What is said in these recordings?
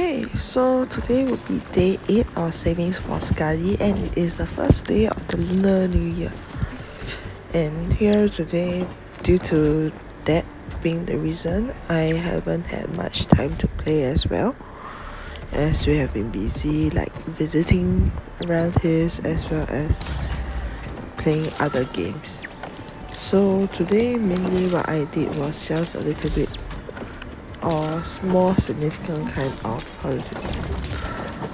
Okay, so today will be day 8 of savings for Skadi, and it is the first day of the Lunar New Year. And here today, due to that being the reason, I haven't had much time to play as well, as we have been busy like visiting relatives as well as playing other games. So today mainly what I did was just a little bit or more significant kind of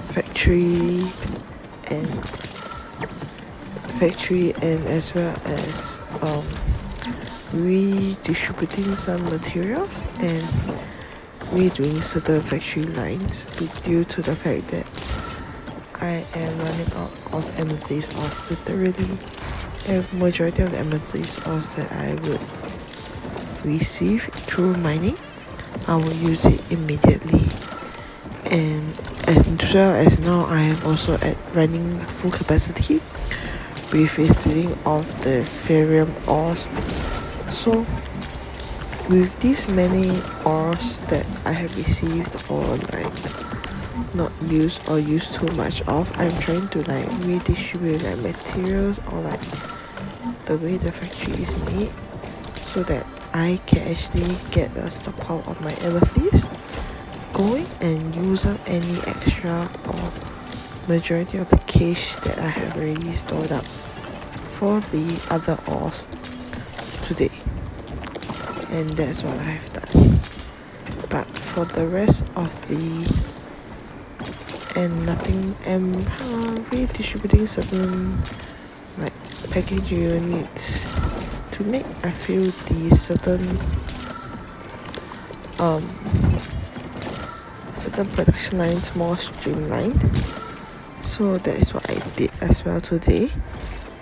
factory and as well as redistributing some materials and redoing certain factory lines due to the fact that I am running out of amethyst ores. Literally a majority of the amethyst ores that I would receive through mining, I will use it immediately. And as well as now I am also at running full capacity with receiving of the ferrium ores. So with these many ores that I have received or like not used or used too much of, I'm trying to like redistribute like materials or like the way the factory is made so that I can actually get a stockpile of my amethyst going and use up any extra or majority of the cache that I have already stored up for the other ores today. And that's what I have done. But for the rest of redistributing certain like package units to make I feel the certain production lines more streamlined. So that is what I did as well today.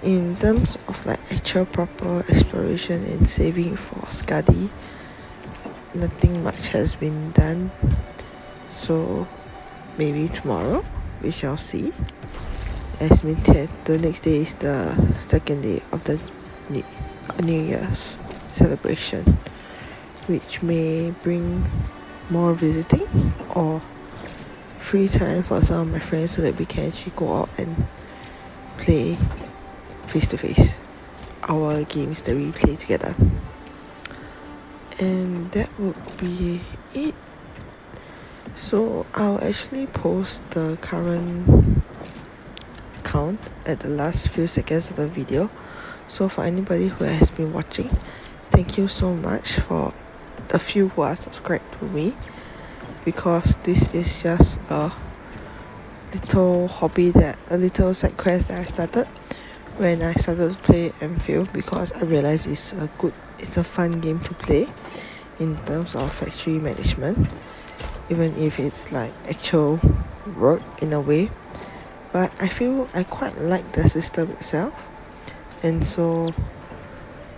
In terms of like actual proper exploration and saving for Skadi, nothing much has been done. So maybe tomorrow we shall see. As mentioned, the next day is the second day of the New Year's celebration, which may bring more visiting or free time for some of my friends so that we can actually go out and play face to face our games that we play together. And that would be it. So I'll actually post the current count at the last few seconds of the video. So for anybody who has been watching, thank you so much for the few who are subscribed to me, because this is just a little hobby, a little side quest that I started when I started to play Endfield, because I realized it's a fun game to play in terms of factory management, even if it's like actual work in a way. But I feel I quite like the system itself, and so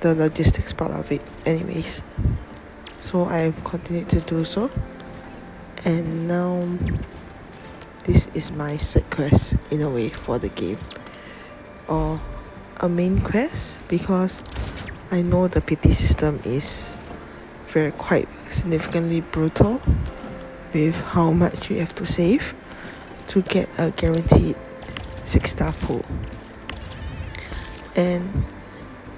the logistics part of it anyways. So I continued to do so, and now this is my side quest in a way for the game, or a main quest, because I know the pity system is quite significantly brutal with how much you have to save to get a guaranteed 6-star pool, and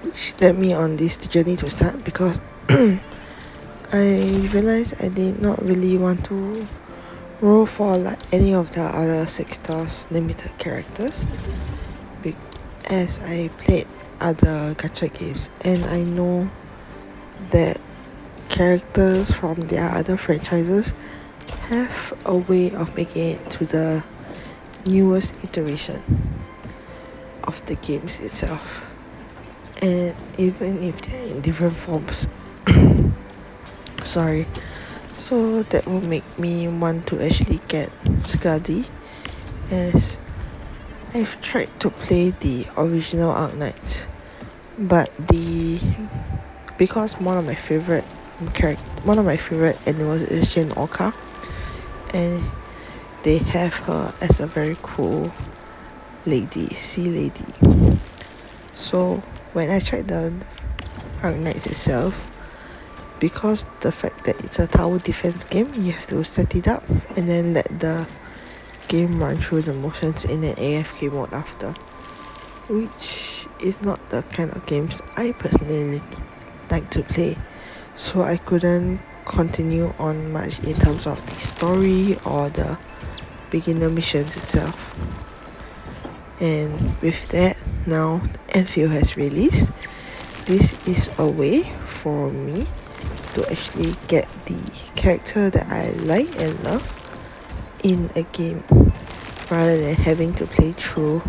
which led me on this journey to start, because I realized I did not really want to roll for like any of the other 6 stars limited characters, as I played other gacha games and I know that characters from their other franchises have a way of making it to the newest iteration of the games itself, and even if they're in different forms. Sorry. So that will make me want to actually get Skadi, as I've tried to play the original Arknights, but because one of my favorite animals is Jin Orca, and they have her as a very cool sea lady. So when I tried the Arknights itself, because the fact that it's a tower defense game, you have to set it up and then let the game run through the motions in an AFK mode after, which is not the kind of games I personally like to play. So I couldn't continue on much in terms of the story or the beginner missions itself. And with that, now Endfield has released. This is a way for me to actually get the character that I like and love in a game, rather than having to play through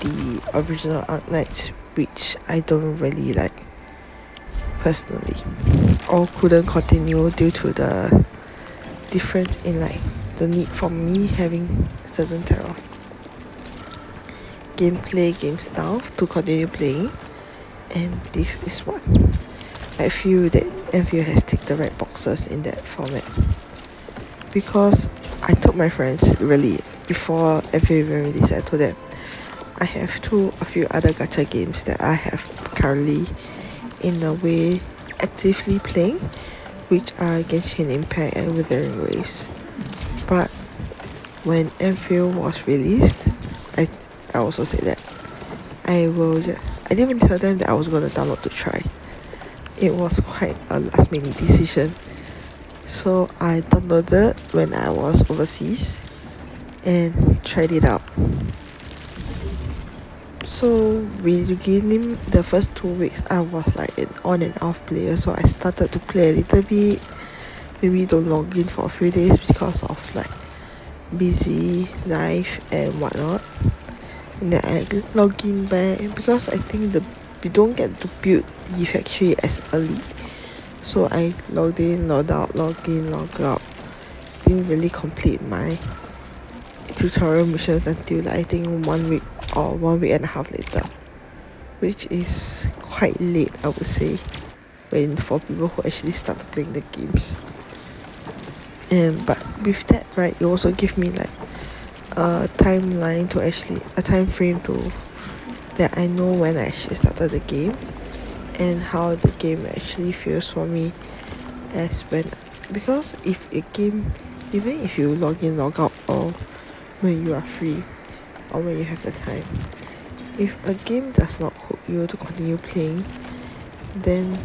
the original Arknights, which I don't really like personally, or couldn't continue due to the difference in like the need for me having certain type of gameplay, game style to continue playing. And this is what I feel that Endfield has ticked the right boxes in that format, because I told my friends really before Endfield even released, I told them I have a few other gacha games that I have currently in a way actively playing, which are Genshin Impact and Wuthering Waves. But when Endfield was released, I also said that I didn't even tell them that I was going to download to try. It was quite a last minute decision. So I downloaded when I was overseas and tried it out. So beginning the first 2 weeks, I was like an on and off player. So I started to play a little bit, maybe don't log in for a few days because of like busy life and whatnot. And then I log in back because I think we don't get to build the factory as early. So I logged in, logged out, log in, log out. Didn't really complete my tutorial missions until like, I think 1 week or 1 week and a half later, which is quite late, I would say, for people who actually started playing the games. But with that, right, it also give me like a timeline to actually a time frame to that I know when I actually started the game and how the game actually feels for me, as when, because if a game, even if you log in, log out, or when you are free or when you have the time, if a game does not hook you to continue playing, then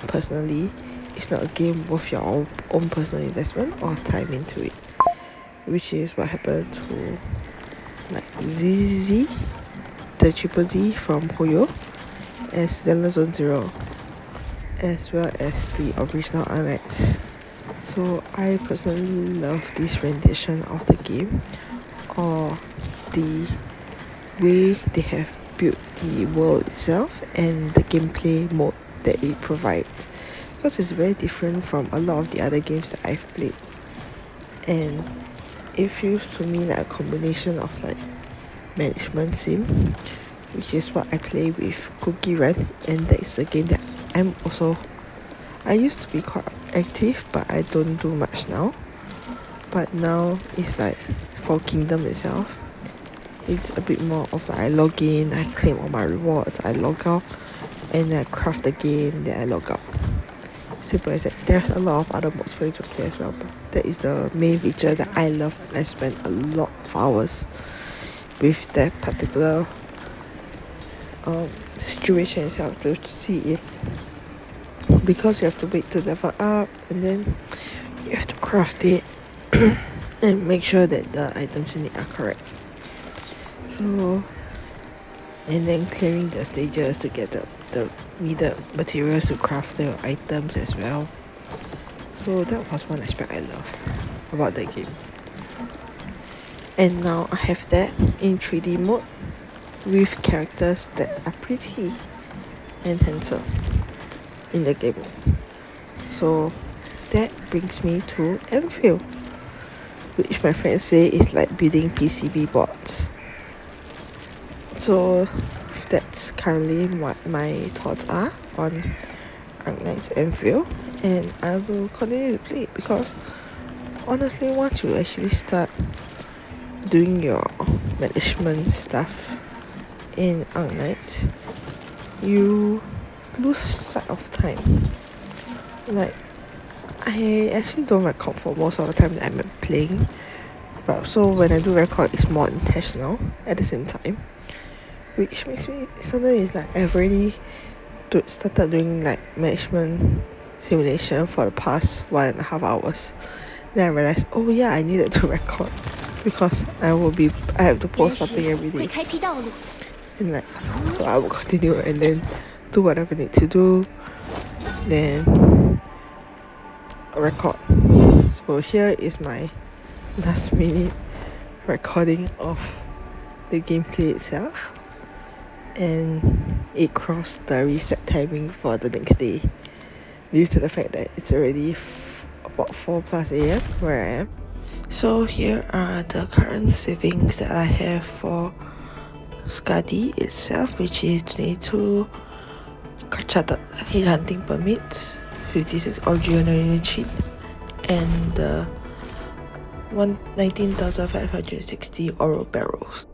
personally it's not a game worth your own personal investment or time into it, which is what happened to like ZZZ, the Triple Z from Hoyo, as Zelda Zone Zero, as well as the original Arknights. So I personally love this rendition of the game, or the way they have built the world itself and the gameplay mode that it provides, because it's very different from a lot of the other games that I've played, and it feels to me like a combination of like management sim, which is what I play with Cookie Run, and that is a game that I used to be quite active, but I don't do much now. But now it's like for Kingdom itself, it's a bit more of like I log in, I claim all my rewards, I log out, and I craft the game, then I log out. Simple as that. There's a lot of other modes for you to play as well, but that is the main feature that I love. I spend a lot of hours with that particular situation itself to see if, because you have to wait to level up and then you have to craft it and make sure that the items in it are correct. So, and then clearing the stages to get the needed materials to craft the items as well. So that was one aspect I love about the game. And now I have that in 3D mode with characters that are pretty and handsome in the game. So that brings me to Endfield, which my friends say is like building PCB boards. So that's currently what my thoughts are on Arknights Endfield, and I will continue to play it because honestly, once you actually start doing your management stuff in Arknights, you lose sight of time. Like, I actually don't record for most of the time that I'm playing, but so when I do record, it's more intentional at the same time, which makes me sometimes it's like I've already started doing like management simulation for the past 1.5 hours. Then I realized, oh yeah, I needed to record because I have to post something every day. And like, so I will continue and then do whatever I need to do, then record. So here is my last minute recording of the gameplay itself, and it crossed the reset timing for the next day due to the fact that it's already about 4 plus a.m. where I am. So here are the current savings that I have for Skadi itself, which is 22 chartered head hunting permits, 56 ordinary retreat, and 19,560 oral barrels.